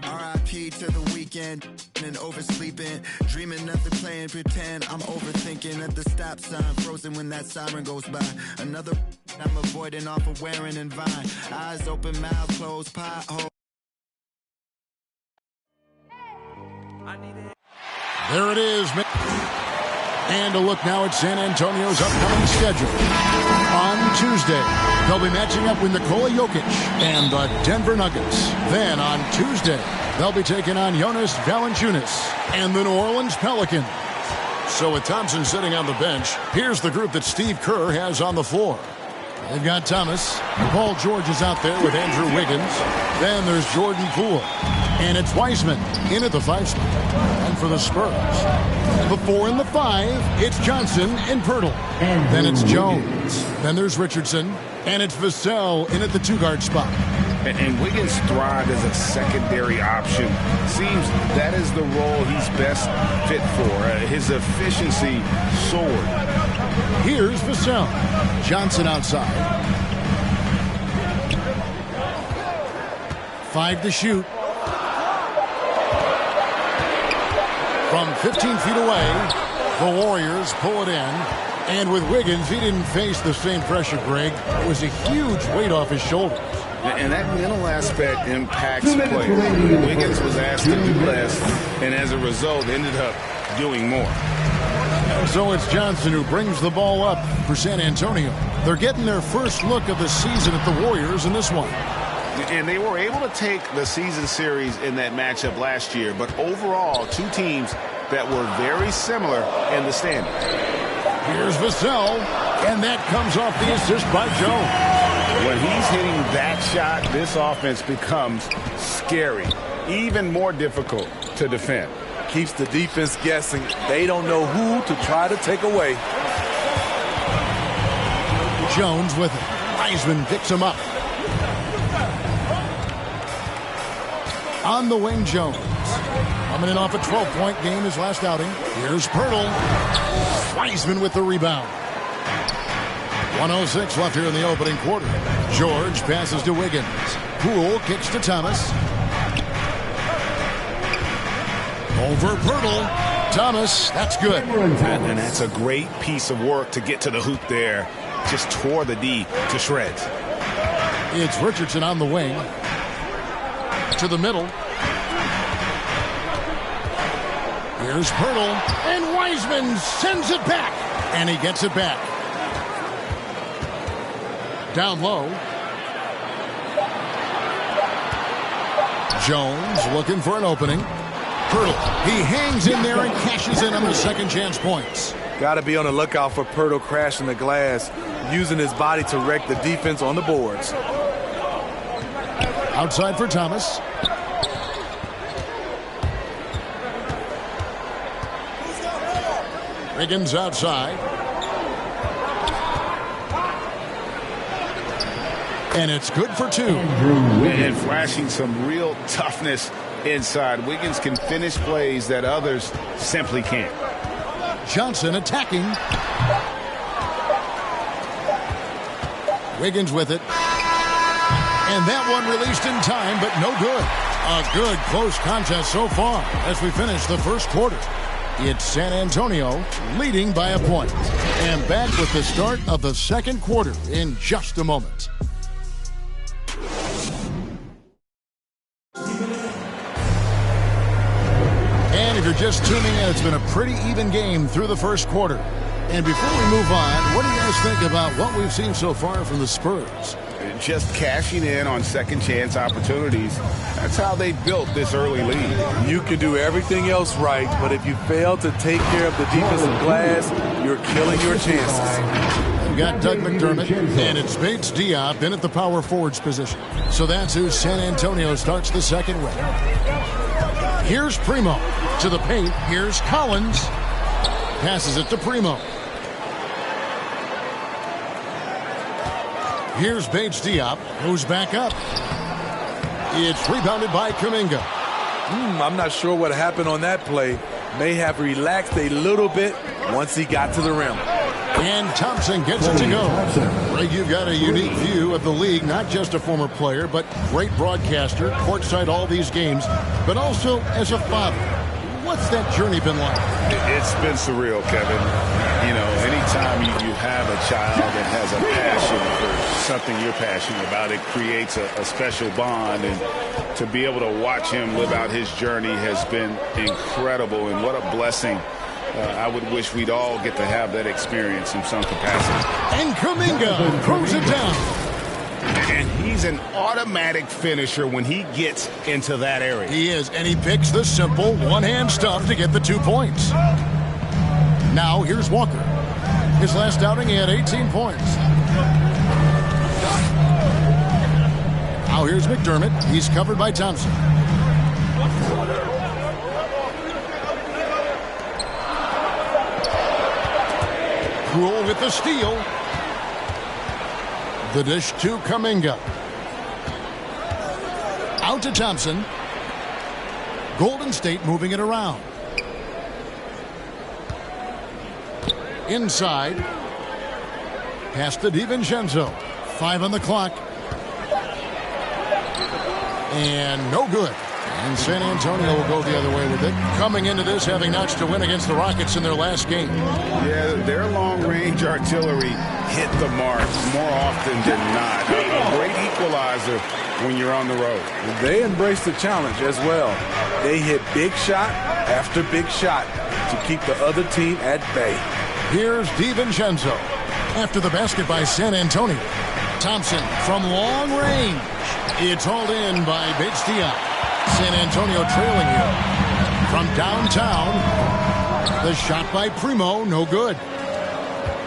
R.I.P. to the weekend and oversleeping, dreaming of the playing pretend. I'm overthinking at the stop sign, frozen when that siren goes by. Another I'm avoiding off of wearing and Vine. Eyes open, mouth closed, pothole. There it is. And a look now at San Antonio's upcoming schedule. On Tuesday, they'll be matching up with Nikola Jokic and the Denver Nuggets. Then on Tuesday, they'll be taking on Jonas Valanciunas and the New Orleans Pelicans. So with Thompson sitting on the bench, here's the group that Steve Kerr has on the floor. They've got Thomas. Paul George is out there with Andrew Wiggins. Then there's Jordan Poole. And it's Wiseman in at the 5 spot. And for the Spurs, the 4 and the 5, it's Johnson and Pirtle. Then it's Jones. Then there's Richardson. And it's Vassell in at the 2-guard spot. And Wiggins thrived as a secondary option. Seems that is the role he's best fit for. His efficiency soared. Here's Vassell. Johnson outside. 5 to shoot. From 15 feet away, the Warriors pull it in. And with Wiggins, he didn't face the same pressure, Greg. It was a huge weight off his shoulders. And that mental aspect impacts play. Wiggins was asked to do less, and as a result, ended up doing more. So it's Johnson who brings the ball up for San Antonio. They're getting their first look of the season at the Warriors in this one. And they were able to take the season series in that matchup last year, but overall, 2 teams that were very similar in the standings. Here's Vassell, and that comes off the assist by Jones. When he's hitting that shot, this offense becomes scary, even more difficult to defend. Keeps the defense guessing. They don't know who to try to take away. Jones with it. Wiseman picks him up. On the wing, Jones. Coming in off a 12-point game his last outing. Here's Pirtle. Wiseman with the rebound. 1:06 left here in the opening quarter. George passes to Wiggins. Poole kicks to Thomas. Over Pirtle. Thomas, that's good. And that's a great piece of work to get to the hoop there. Just tore the D to shreds. It's Richardson on the wing. To the middle. Here's Pirtle. And Wiseman sends it back. And he gets it back. Down low. Jones looking for an opening. Pirtle. He hangs in there and cashes in on the second chance points. Got to be on the lookout for Pirtle crashing the glass, using his body to wreck the defense on the boards. Outside for Thomas. Wiggins outside. And it's good for 2. And flashing some real toughness inside. Wiggins can finish plays that others simply can't. Johnson attacking. Wiggins with it. And that one released in time, but no good. A good close contest so far as we finish the first quarter. It's San Antonio leading by a point. And back with the start of the second quarter in just a moment. And if you're just tuning in, it's been a pretty even game through the first quarter. And before we move on, what do you guys think about what we've seen so far from the Spurs? Just cashing in on second chance opportunities. That's how they built this early lead. You can do everything else right, but if you fail to take care of the defensive glass, you're killing your chances. We've got Doug McDermott, and it's Bates Diop in at the power forwards position. So that's who San Antonio starts the second with. Here's Primo to the paint. Here's Collins. Passes it to Primo. Here's Bates Diop, who's back up. It's rebounded by Kuminga. I'm not sure what happened on that play. May have relaxed a little bit once he got to the rim. And Thompson gets it to go. Greg, you've got a unique view of the league, not just a former player, but great broadcaster, courtside all these games, but also as a father. What's that journey been like? It's been surreal, Kevin. You know, anytime you have a child that has a passion for something you're passionate about, it creates a special bond. And to be able to watch him live out his journey has been incredible. And what a blessing. I would wish we'd all get to have that experience in some capacity. And Kuminga throws it down. And he's an automatic finisher when he gets into that area. He is, and he picks the simple one-hand stuff to get the 2 points. Now here's Walker. His last outing, he had 18 points. Now here's McDermott. He's covered by Thompson. Rule with the steal. The dish to Kuminga. Out to Thompson. Golden State moving it around. Inside. Pass to DiVincenzo. 5 on the clock. And no good. And San Antonio will go the other way with it. Coming into this, having notched a win against the Rockets in their last game. Yeah, their long-range artillery hit the mark more often than not. A great equalizer when you're on the road. They embrace the challenge as well. They hit big shot after big shot to keep the other team at bay. Here's DiVincenzo. After the basket by San Antonio. Thompson from long range. It's hauled in by Bates-Diop. San Antonio trailing here. From downtown, the shot by Primo, no good.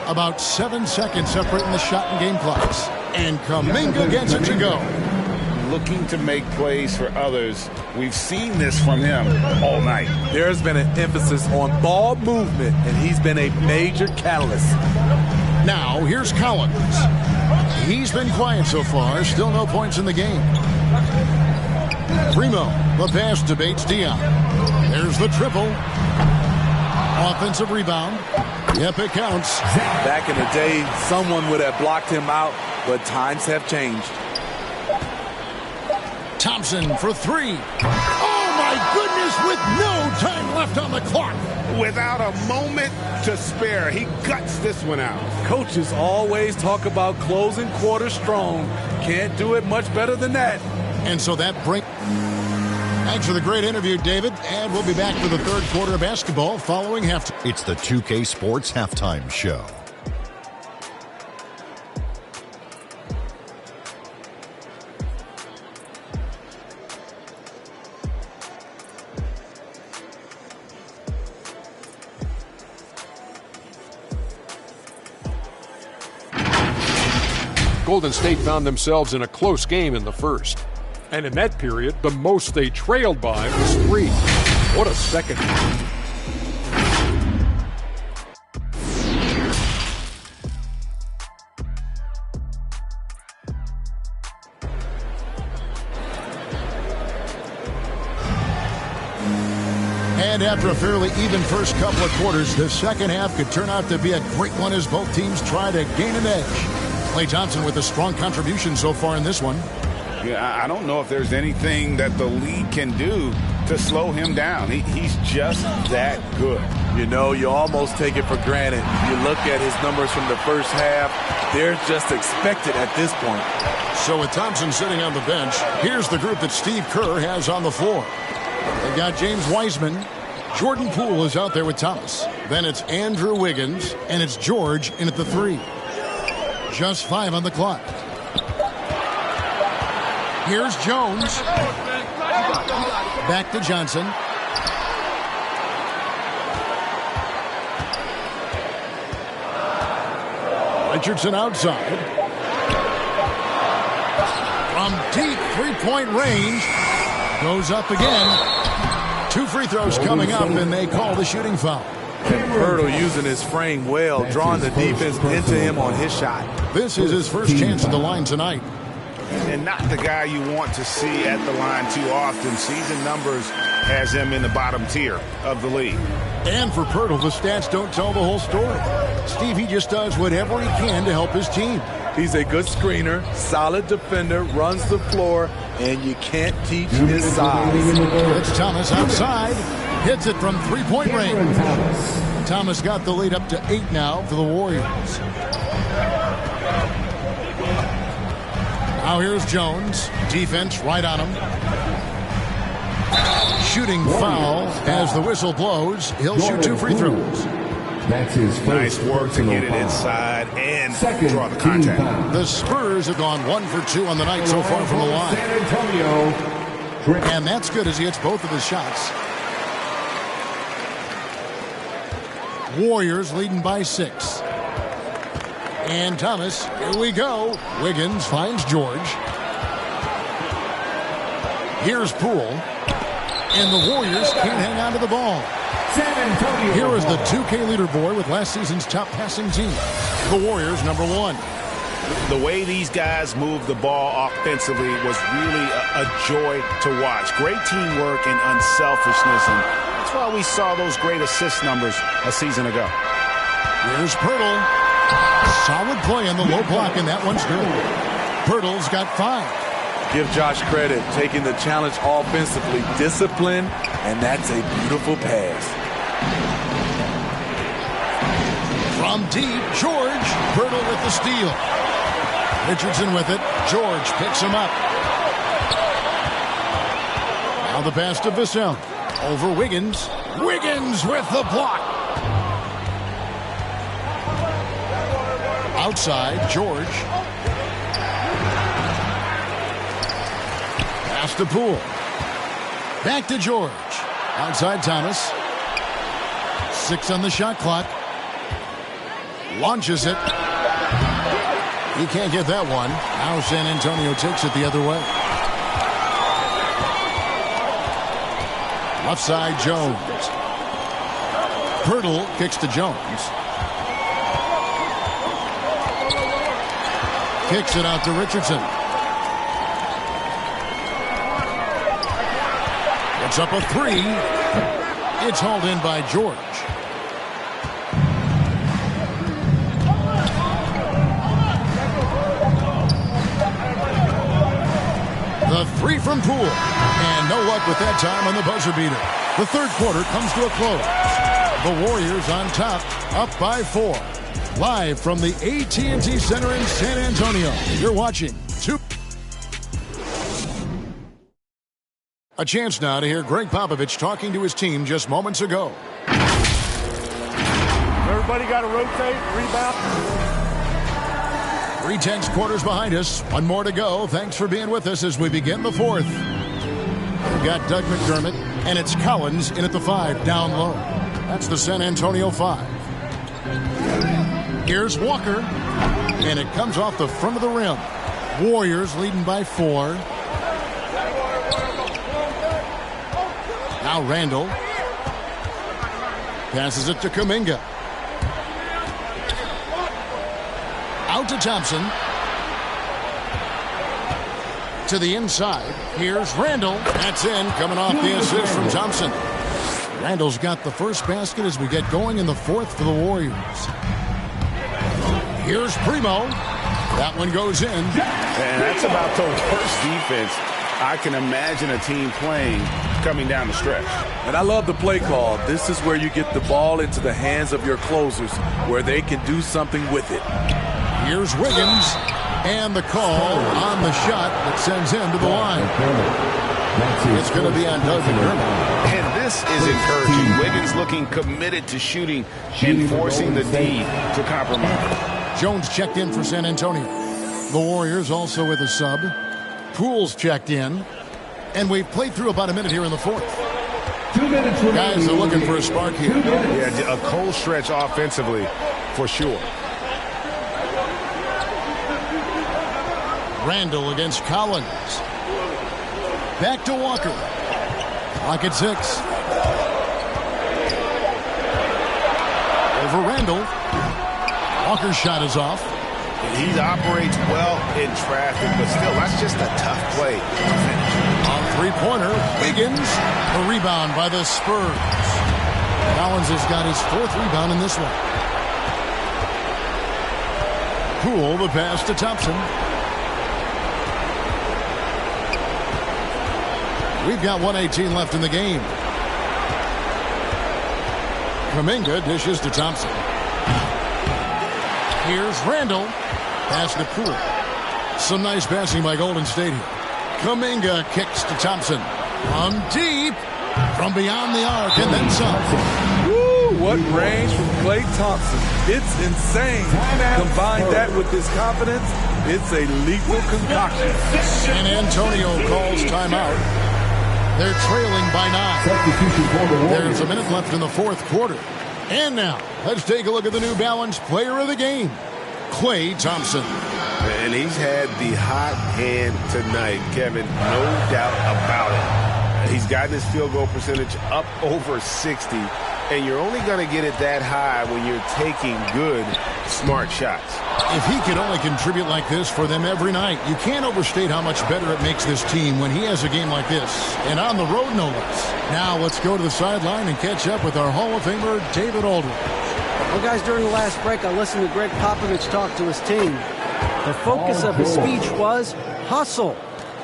About 7 seconds separating the shot and game clocks. And Kuminga gets it to go. Looking to make plays for others. We've seen this from him all night. There's been an emphasis on ball movement, and he's been a major catalyst. Now, here's Collins. He's been quiet so far. Still no points in the game. Primo, the pass to Bates-Diop. There's the triple. Offensive rebound. Yep, it counts. Back in the day, someone would have blocked him out, but times have changed. Thompson for 3. Oh, my goodness, with no time left on the clock. Without a moment to spare, he guts this one out. Coaches always talk about closing quarter strong. Can't do it much better than that. And so that brings... Thanks for the great interview, David. And we'll be back for the third quarter of basketball following halftime. It's the 2K Sports Halftime Show. Golden State found themselves in a close game in the first. And in that period, the most they trailed by was 3. What a second. And after a fairly even first couple of quarters, the second half could turn out to be a great one as both teams try to gain an edge. Klay Thompson with a strong contribution so far in this one. Yeah, I don't know if there's anything that the league can do to slow him down. He's just that good. You know, you almost take it for granted. You look at his numbers from the first half, they're just expected at this point. So with Thompson sitting on the bench, here's the group that Steve Kerr has on the floor. They've got James Wiseman. Jordan Poole is out there with Thomas. Then it's Andrew Wiggins, and it's George in at the 3. Just 5 on the clock. Here's Jones. Back to Johnson. Richardson outside. From deep three-point range. Goes up again. 2 free throws coming up, and they call the shooting foul. And Pirtle using his frame well, drawing the defense into him on his shot. This is his first chance at the line tonight. and not the guy you want to see at the line too often. Season numbers has him in the bottom tier of the league. And for Poeltl, the stats don't tell the whole story. Steve, he just does whatever he can to help his team. He's a good screener, solid defender, runs the floor, and you can't teach his size. It's Thomas outside. Hits it from three-point range. Thomas got the lead up to 8 now for the Warriors. Now here's Jones. Defense right on him. Shooting foul as the whistle blows. He'll shoot 2 free throws. That's his nice work to get it inside and draw the contact. The Spurs have gone 1 for 2 on the night so far from the line. And that's good as he hits both of his shots. Warriors leading by 6. And Thomas, here we go. Wiggins finds George. Here's Poole. And the Warriors can't hang on to the ball. Here is the 2K leaderboard with last season's top passing team. The Warriors, number 1. The way these guys move the ball offensively was really a joy to watch. Great teamwork and unselfishness, and that's why we saw those great assist numbers a season ago. Here's Poeltl. Solid play on the low block, and that one's good. Poeltl's got 5. Give Josh credit, taking the challenge offensively, discipline, and that's a beautiful pass. From deep, George. Poeltl with the steal. Richardson with it. George picks him up. Now the pass to Vassell. Over Wiggins. Wiggins with the block. Outside, George. Pass to Poole. Back to George. Outside Thomas. 6 on the shot clock. Launches it. He can't get that one. Now San Antonio takes it the other way. Left side, Jones. Poeltl kicks to Jones. Kicks it out to Richardson. It's up a 3. It's hauled in by George. The 3 from Poole. And no luck with that time on the buzzer beater. The third quarter comes to a close. The Warriors on top, up by 4. Live from the AT&T Center in San Antonio. You're watching A chance now to hear Greg Popovich talking to his team just moments ago. Everybody got to rotate, rebound. 3 tenths quarters behind us. 1 more to go. Thanks for being with us as we begin the 4th. We've got Doug McDermott, and it's Collins in at the 5, down low. That's the San Antonio 5. Here's Walker, and it comes off the front of the rim. Warriors leading by 4. Now Randall. Passes it to Kuminga. Out to Thompson. To the inside. Here's Randall. That's in. Coming off the assist from Thompson. Randall's got the first basket as we get going in the 4th for the Warriors. Here's Primo. That one goes in. And that's about the worst defense I can imagine a team playing coming down the stretch. And I love the play call. This is where you get the ball into the hands of your closers, where they can do something with it. Here's Wiggins, and the call on the shot that sends him to the line. It's going to be on Doug McDermott. And this is encouraging. Wiggins looking committed to shooting and forcing the D to compromise. Jones checked in for San Antonio. The Warriors also with a sub. Poole's checked in. And we've played through about a minute here in the 4th. 2 minutes remaining. Guys are looking for a spark here. Yeah, a cold stretch offensively for sure. Randall against Collins. Back to Walker. Clock at 6. Over Randall. Walker's shot is off. He operates well in traffic, but still, that's just a tough play to finish. On three-pointer, Wiggins. A rebound by the Spurs. Collins has got his 4th rebound in this one. Poole, the pass to Thompson. We've got 1:18 left in the game. Kuminga dishes to Thompson. Here's Randall. Pass to Poole. Some nice passing by Golden State here. Kuminga kicks to Thompson. On deep. From beyond the arc and then some. Woo, what range from Klay Thompson. It's insane. Combine that with his confidence, it's a lethal concoction. San Antonio calls timeout. They're trailing by 9. There's a minute left in the 4th quarter. And now, let's take a look at the New Balance player of the game, Klay Thompson. And he's had the hot hand tonight, Kevin, no doubt about it. He's gotten his field goal percentage up over 60, and you're only going to get it that high when you're taking good, smart shots. If he could only contribute like this for them every night, you can't overstate how much better it makes this team when he has a game like this, and on the road no less. Now let's go to the sideline and catch up with our Hall of Famer, David Aldridge. Well, guys, during the last break, I listened to Greg Popovich talk to his team. The focus of his speech was hustle.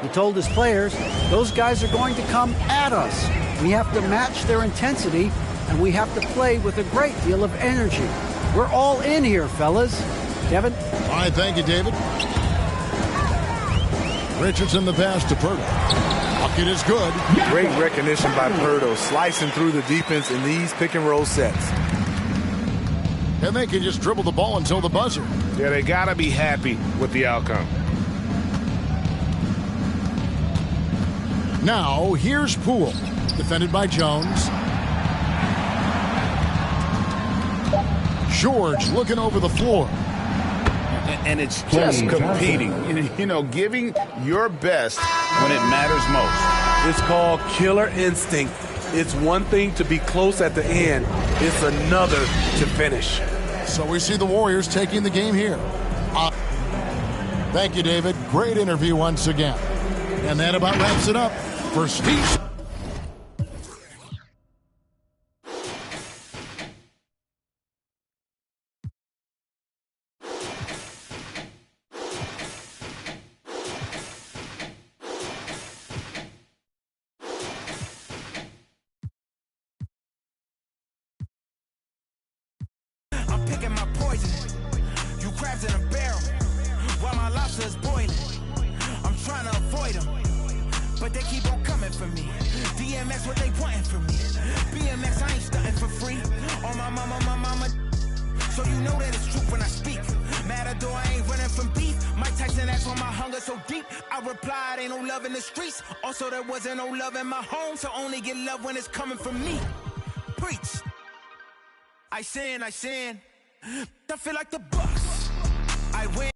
He told his players, those guys are going to come at us. We have to match their intensity, and we have to play with a great deal of energy. We're all in here, fellas. Kevin? All right, thank you, David. Richardson the pass to Pirtle. Bucket is good. Great recognition by Pirtle, slicing through the defense in these pick-and-roll sets. And they can just dribble the ball until the buzzer. Yeah, they got to be happy with the outcome. Now, here's Poole, defended by Jones. George looking over the floor. And it's just competing, you know, giving your best when it matters most. It's called killer instinct. It's one thing to be close at the end. It's another to finish. So we see the Warriors taking the game here. Thank you, David. Great interview once again. And that about wraps it up for Steve. I'm picking my poison. You crabs in a barrel while my lobster's boiling. I'm trying to avoid them, but they keep on coming for me. DMX, what they wanting from me. BMX, I ain't stunting for free. On my mama. So you know that it's truth when I speak. Matador, I ain't running from beef. Mike Tyson, that's why my hunger so deep. I replied, ain't no love in the streets. Also, there wasn't no love in my home, so only get love when it's coming from me. Preach. I sin. I feel like the Bucks. I win.